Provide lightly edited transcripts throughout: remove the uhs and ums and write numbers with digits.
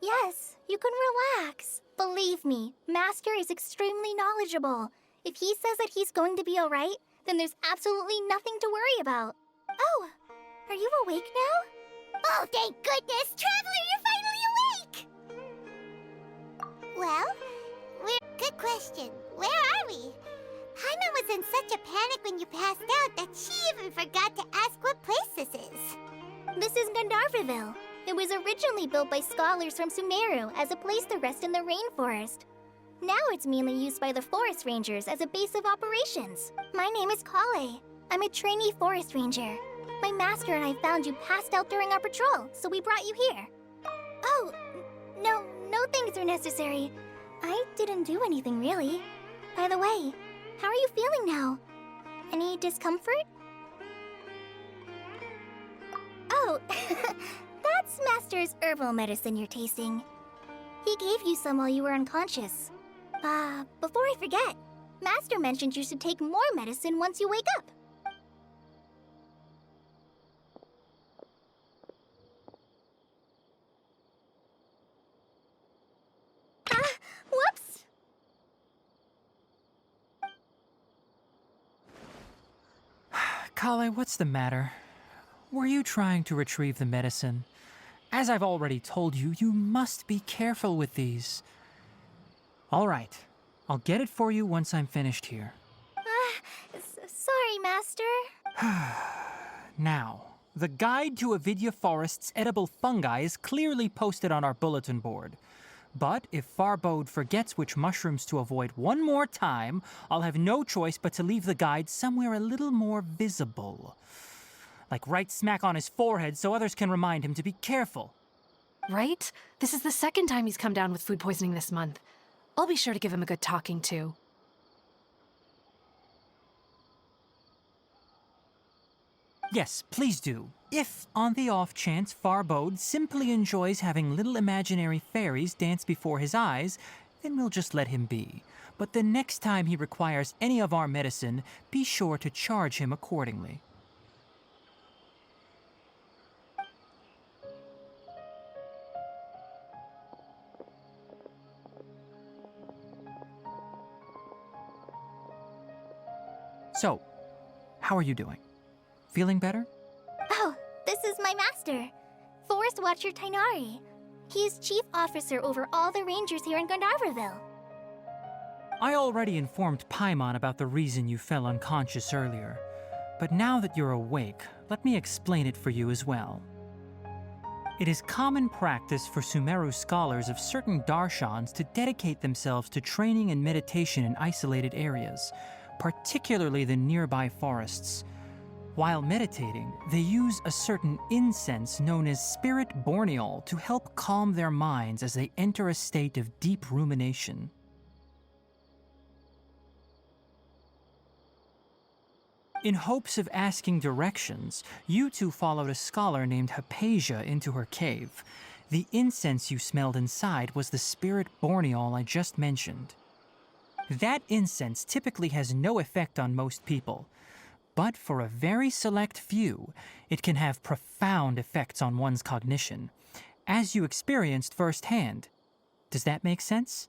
Yes, you can relax. Believe me, Master is extremely knowledgeable. If he says that he's going to be alright, then there's absolutely nothing to worry about. Oh, are you awake now? Oh, thank goodness! Traveler, you're finally awake! Well, good question. Where are we? Paimon was in such a panic when you passed out that she even forgot to ask what place this is. This is Gandharvaville. It was originally built by scholars from Sumeru as a place to rest in the rainforest. Now it's mainly used by the forest rangers as a base of operations. My name is Collei. I'm a trainee forest ranger. My master and I found you passed out during our patrol, so we brought you here. Oh, no thanks are necessary. I didn't do anything really. By the way, how are you feeling now? Any discomfort? Oh, that's Master's herbal medicine you're tasting. He gave you some while you were unconscious. Before I forget, Master mentioned you should take more medicine once you wake up. Whoops! Collei, what's the matter? Were you trying to retrieve the medicine? As I've already told you, you must be careful with these. All right, I'll get it for you once I'm finished here. Sorry, Master. Now, the guide to Avidya Forest's edible fungi is clearly posted on our bulletin board. But if Farbode forgets which mushrooms to avoid one more time, I'll have no choice but to leave the guide somewhere a little more visible. Like right smack on his forehead so others can remind him to be careful. Right? This is the second time he's come down with food poisoning this month. I'll be sure to give him a good talking to. Yes, please do. If, on the off chance, Farbode simply enjoys having little imaginary fairies dance before his eyes, then we'll just let him be. But the next time he requires any of our medicine, be sure to charge him accordingly. So, how are you doing? Feeling better? Oh, this is my master, Forest Watcher Taghnari. He is chief officer over all the rangers here in Gandharvaville. I already informed Paimon about the reason you fell unconscious earlier. But now that you're awake, let me explain it for you as well. It is common practice for Sumeru scholars of certain darshans to dedicate themselves to training and meditation in isolated areas, particularly the nearby forests. While meditating, they use a certain incense known as spirit borneol to help calm their minds as they enter a state of deep rumination. In hopes of asking directions, you two followed a scholar named Hypatia into her cave. The incense you smelled inside was the spirit borneol I just mentioned. That incense typically has no effect on most people, but for a very select few, it can have profound effects on one's cognition, as you experienced firsthand. Does that make sense?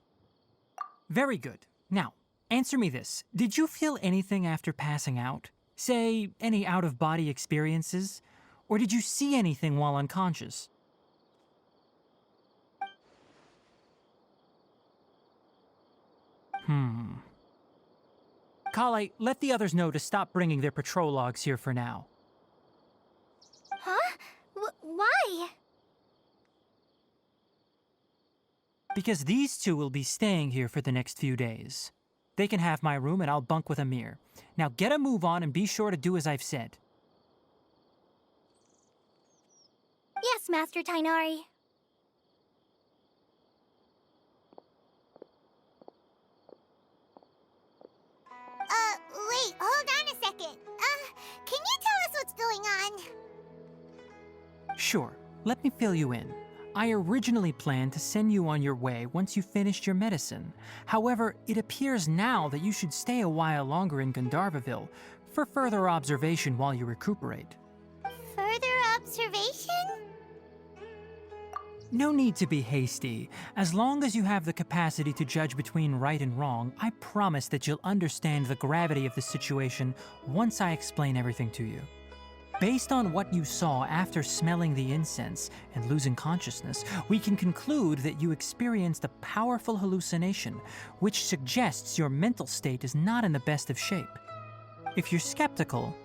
Very good. Now, answer me this. Did you feel anything after passing out? Say, any out-of-body experiences? Or did you see anything while unconscious? Collei, let the others know to stop bringing their patrol logs here for now. Huh? Why? Because these two will be staying here for the next few days. They can have my room and I'll bunk with Amir. Now get a move on and be sure to do as I've said. Yes, Master Taghnari. Wait, hold on a second. Can you tell us what's going on? Sure, let me fill you in. I originally planned to send you on your way once you finished your medicine. However, it appears now that you should stay a while longer in Gandharvaville for further observation while you recuperate. Further observation? No need to be hasty. As long as you have the capacity to judge between right and wrong, I promise that you'll understand the gravity of the situation once I explain everything to you. Based on what you saw after smelling the incense and losing consciousness, we can conclude that you experienced a powerful hallucination, which suggests your mental state is not in the best of shape. If you're skeptical,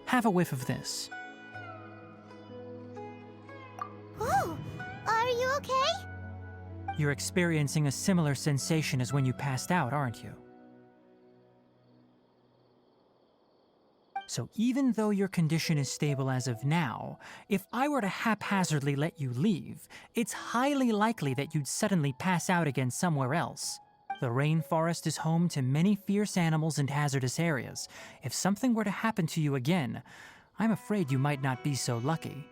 have a whiff of this. Oh, are you okay? You're experiencing a similar sensation as when you passed out, aren't you? So even though your condition is stable as of now, if I were to haphazardly let you leave, it's highly likely that you'd suddenly pass out again somewhere else. The rainforest is home to many fierce animals and hazardous areas. If something were to happen to you again, I'm afraid you might not be so lucky.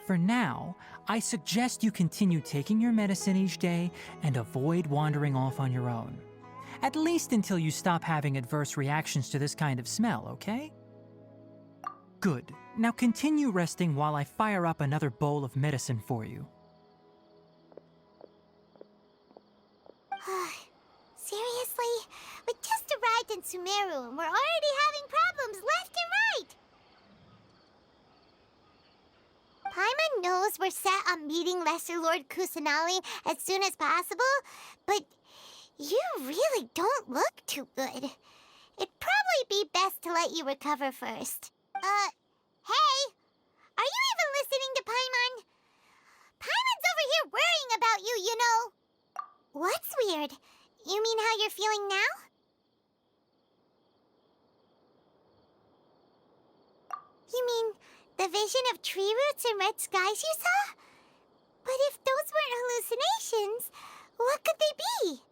For now, I suggest you continue taking your medicine each day and avoid wandering off on your own. At least until you stop having adverse reactions to this kind of smell, okay? Good. Now continue resting while I fire up another bowl of medicine for you. Seriously? We just arrived in Sumeru and we're already having problems left and right! Paimon knows we're set on meeting Lesser Lord Kusanali as soon as possible, but you really don't look too good. It'd probably be best to let you recover first. Hey! Are you even listening to Paimon? Paimon's over here worrying about you, you know! What's weird? You mean how you're feeling now? You mean the vision of tree roots and red skies you saw? But if those weren't hallucinations, what could they be?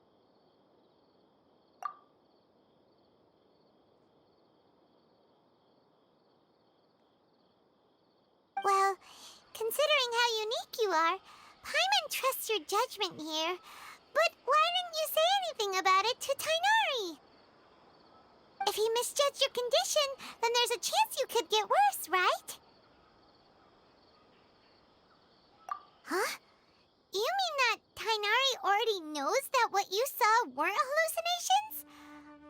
Well, considering how unique you are, Paimon trusts your judgment here. But why didn't you say anything about it to Taghnari? If he misjudged your condition, then there's a chance you could get worse, right? Huh? You mean that Taghnari already knows that what you saw weren't hallucinations?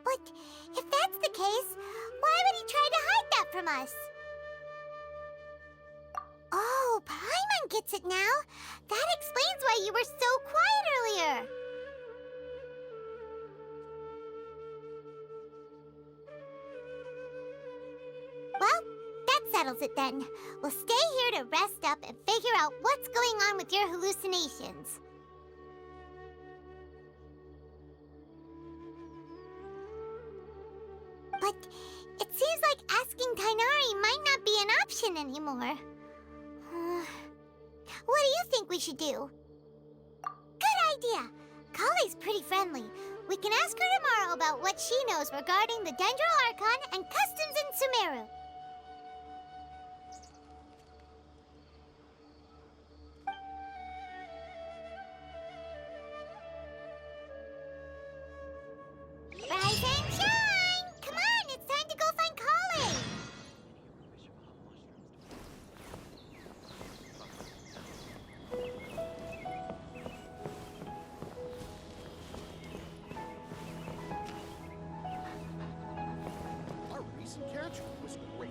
But if that's the case, why would he try to hide that from us? Oh, Paimon gets it now. That explains why you were so quiet earlier. Well, that settles it then. We'll stay here to rest up and figure out what's going on with your hallucinations. But it seems like asking Taghnari might not be an option anymore. What do you think we should do? Good idea! Collei's pretty friendly. We can ask her tomorrow about what she knows regarding the Dendro Archon and customs in Sumeru. Rise and shine! Come on, it's time to go find Collei! Our recent character was great.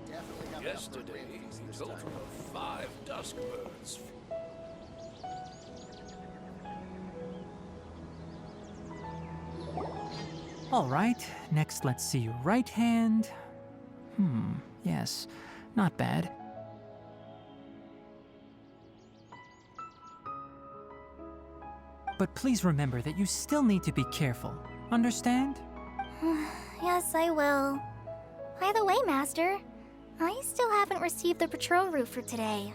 Definitely have Yesterday, he told her of 5 dusk birds. All right, next let's see your right hand. Yes, not bad. But please remember that you still need to be careful. Understand? Yes, I will. By the way, Master, I still haven't received the patrol route for today.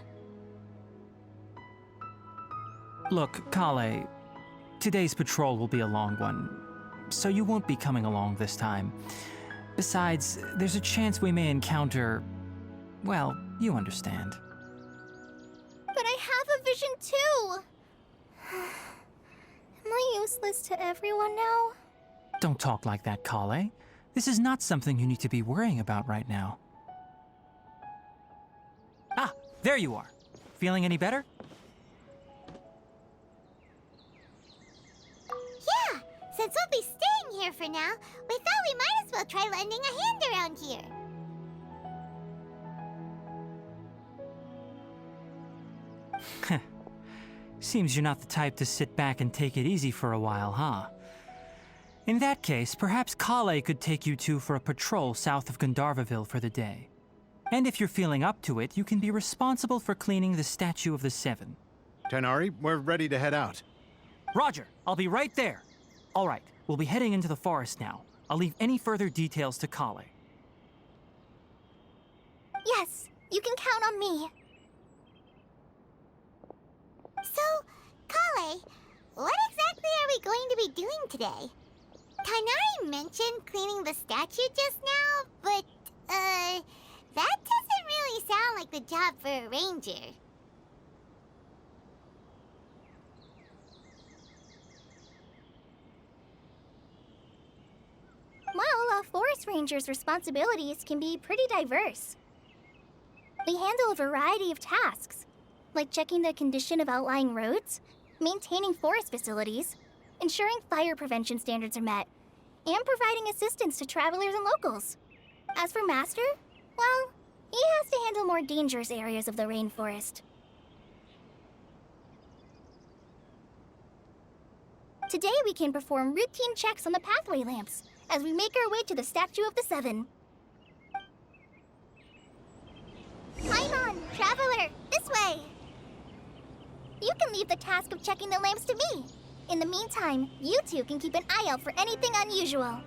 Look, Collei, today's patrol will be a long one, so you won't be coming along this time. Besides, there's a chance we may encounter... well, you understand. But I have a vision too! Am I useless to everyone now? Don't talk like that, Collei. This is not something you need to be worrying about right now. Ah, there you are. Feeling any better? Yeah, since we'll be staying here for now, we thought we might as well try lending a hand around here. Seems you're not the type to sit back and take it easy for a while, huh? In that case, perhaps Collei could take you two for a patrol south of Gandharvaville for the day. And if you're feeling up to it, you can be responsible for cleaning the Statue of the Seven. Taghnari, we're ready to head out. Roger, I'll be right there. All right, we'll be heading into the forest now. I'll leave any further details to Collei. Yes, you can count on me. So, Collei, what exactly are we going to be doing today? Taghnari mentioned cleaning the statue just now, but, that doesn't really sound like the job for a ranger. Well, a forest ranger's responsibilities can be pretty diverse. They handle a variety of tasks, like checking the condition of outlying roads, maintaining forest facilities, ensuring fire prevention standards are met, and providing assistance to travelers and locals. As for Master, well, he has to handle more dangerous areas of the rainforest. Today we can perform routine checks on the pathway lamps as we make our way to the Statue of the Seven. Paimon, traveler, this way! You can leave the task of checking the lamps to me. In the meantime, you two can keep an eye out for anything unusual.